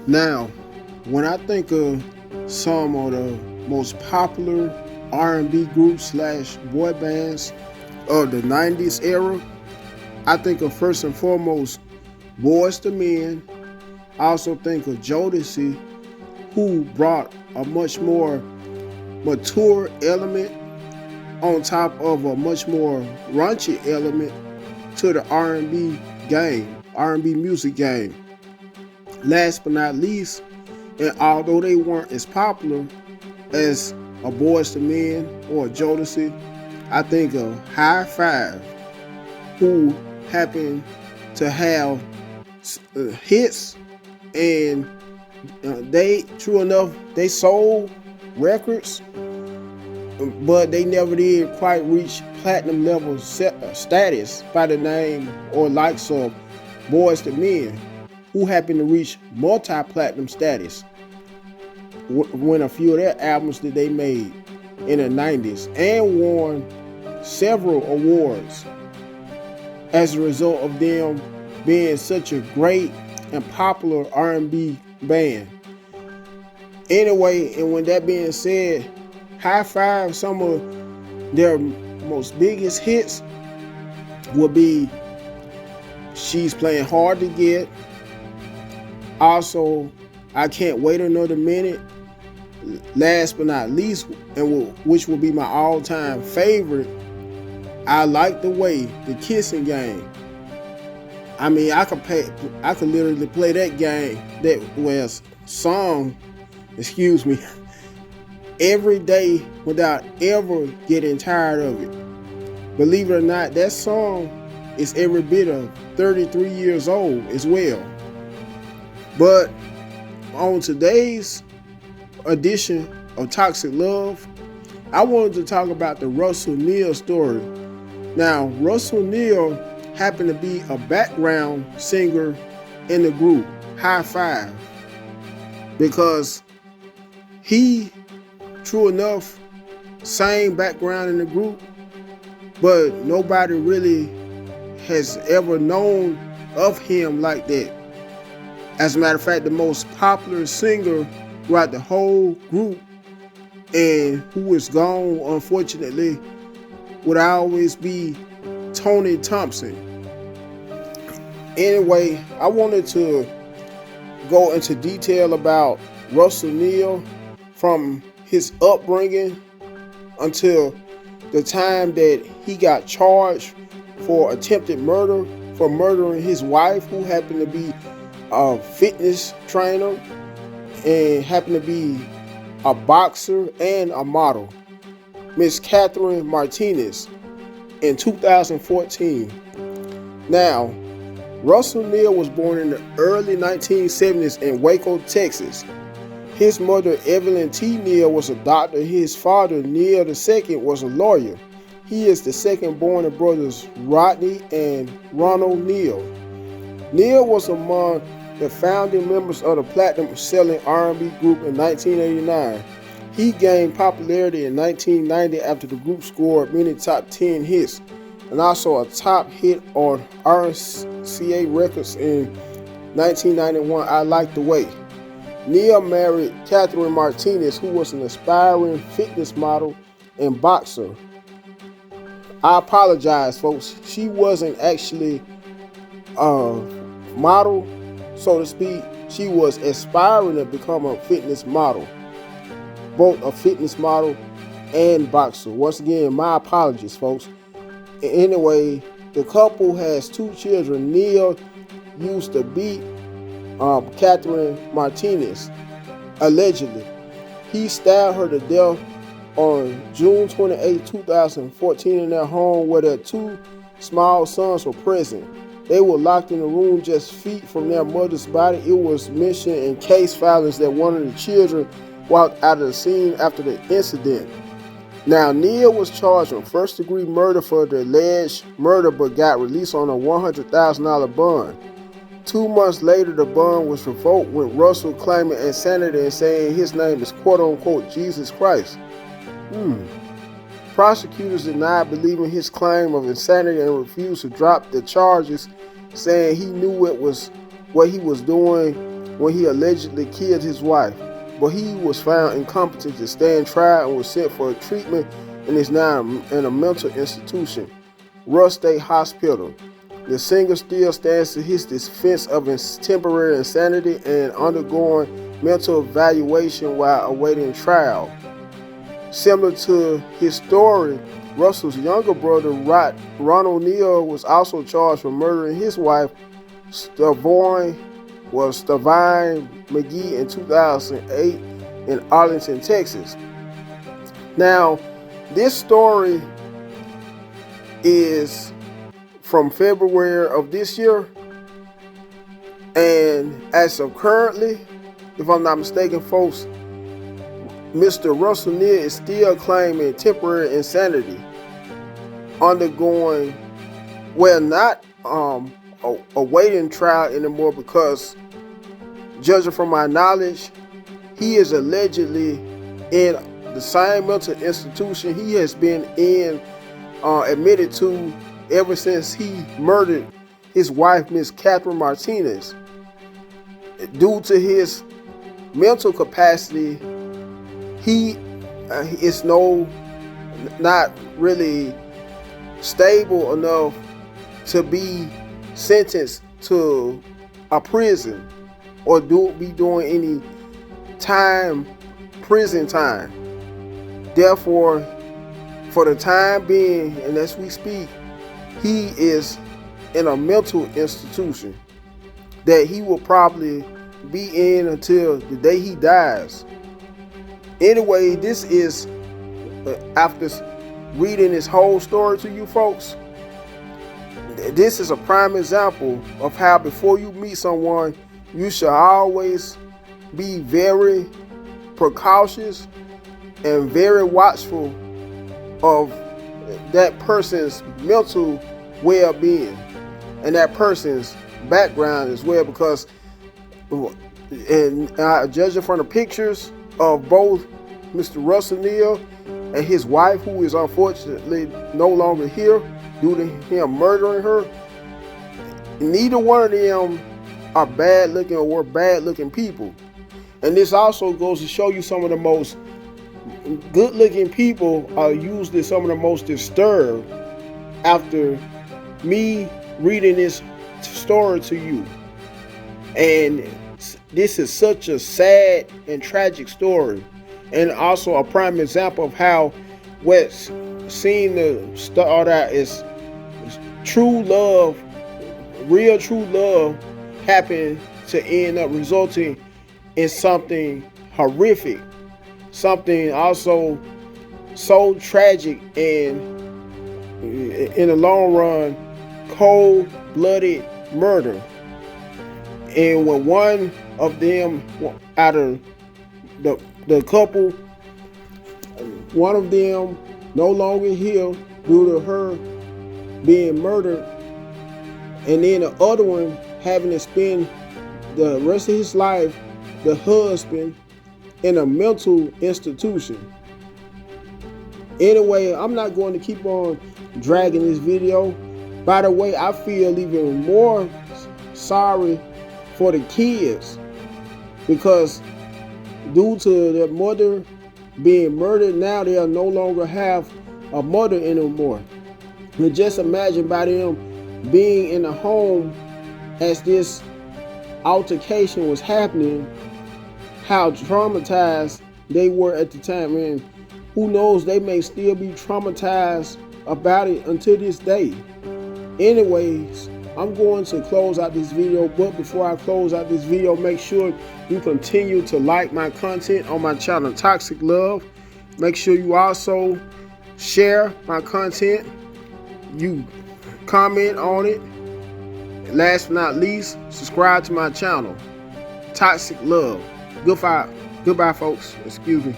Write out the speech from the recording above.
Now, when I think of some of the most popular R&B groups slash boy bands of the 90s era, I think of first and foremost Boyz II Men. I also think of Jodeci, who brought a much more mature element on top of a much more raunchy element to the R&B game, R&B music game. Last but not least, and although they weren't as popular as a Boyz II Men or a Jodeci, I think of High Five, who happened to have hits, and true enough, they sold records, but they never did quite reach platinum level status by the name or likes of Boyz II Men, who happened to reach multi-platinum status when a few of their albums that they made in the 90s and won several awards as a result of them being such a great and popular R&B band. Anyway, and with that being said, High Five, some of their most biggest hits will be She's Playing Hard to Get. Also, I Can't Wait Another Minute. Last but not least, and which will be my all-time favorite, I Like the Way, The Kissing Game. I mean, I could literally play that game, song, every day without ever getting tired of it. Believe it or not, that song is every bit of 33 years old as well. But on today's edition of Toxic Love, I wanted to talk about the Russell Neal story. Now, Russell Neal happened to be a background singer in the group High Five, because he, true enough, sang background in the group, but nobody really has ever known of him like that. As a matter of fact, the most popular singer throughout the whole group, and who is gone, unfortunately, would always be Tony Thompson. Anyway, I wanted to go into detail about Russell Neal from his upbringing until the time that he got charged for attempted murder, for murdering his wife, who happened to be a fitness trainer and happened to be a boxer and a model, Miss Catherine Martinez, in 2014. Now, Russell Neal was born in the early 1970s in Waco, Texas. His mother, Evelyn T. Neal, was a doctor. His father, Neal II, was a lawyer. He is the second born of brothers Rodney and Ronald Neal. Neal was among the founding members of the platinum-selling R&B group in 1989. He gained popularity in 1990 after the group scored many top 10 hits, and also a top hit on RCA Records in 1991, I Like the Way. Neal married Catherine Martinez, who was an aspiring fitness model and boxer. I apologize, folks. She wasn't actually a model, so to speak. She was aspiring to become a fitness model, both a fitness model and boxer. Once again, my apologies, folks. Anyway, the couple has 2 children. Neal used to beat Catherine Martinez, allegedly. He stabbed her to death on June 28, 2014 in their home, where their 2 small sons were present. They were locked in a room just feet from their mother's body. It was mentioned in case filings that one of the children walked out of the scene after the incident. Now, Neal was charged with first-degree murder for the alleged murder, but got released on a $100,000 bond. 2 months later, the bond was revoked, with Russell claiming insanity and saying his name is quote-unquote Jesus Christ. Prosecutors denied believing his claim of insanity and refused to drop the charges, saying he knew it was what he was doing when he allegedly killed his wife, but he was found incompetent to stand trial and was sent for treatment and is now in a mental institution, Rush State Hospital. The singer still stands to his defense of his temporary insanity and undergoing mental evaluation while awaiting trial. Similar to his story, Russell's younger brother, Ronald Neal, was also charged for murdering his wife, Stavine McGee, in 2008 in Arlington, Texas. Now, this story is from February of this year, and as of currently, if I'm not mistaken, folks, Mr. Russell Neal is still claiming temporary insanity, undergoing, well, not awaiting trial anymore, because judging from my knowledge, he is allegedly in the same mental institution he has been in, admitted to ever since he murdered his wife, Miss Catherine Martinez. Due to his mental capacity, he is not really stable enough to be sentenced to a prison or be doing any prison time. Therefore, for the time being, and as we speak, he is in a mental institution that he will probably be in until the day he dies. Anyway, this is, after reading this whole story to you folks, this is a prime example of how before you meet someone, you should always be very precautious and very watchful of that person's mental well-being and that person's background as well, because judging from the pictures of both Mr. Russell Neal and his wife, who is unfortunately no longer here due to him murdering her, neither one of them are bad looking or were bad looking people. And this also goes to show you some of the most good looking people are usually some of the most disturbed after me reading this story to you. And this is such a sad and tragic story, and also a prime example of how what's seen to start out as true love, real true love, happened to end up resulting in something horrific, something also so tragic, and in the long run, cold-blooded murder. And when one of them out of the couple, one of them no longer here due to her being murdered, and then the other one having to spend the rest of his life, the husband, in a mental institution. Anyway, I'm not going to keep on dragging this video. By the way, I feel even more sorry for the kids, because due to their mother being murdered, now they'll no longer have a mother anymore. And just imagine by them being in the home as this altercation was happening, how traumatized they were at the time. And who knows, they may still be traumatized about it until this day. Anyways, I'm going to close out this video, but before I close out this video, make sure you continue to like my content on my channel, Toxic Love. Make sure you also share my content, you comment on it. Last but not least, subscribe to my channel, Toxic Love. Goodbye, folks. Excuse me.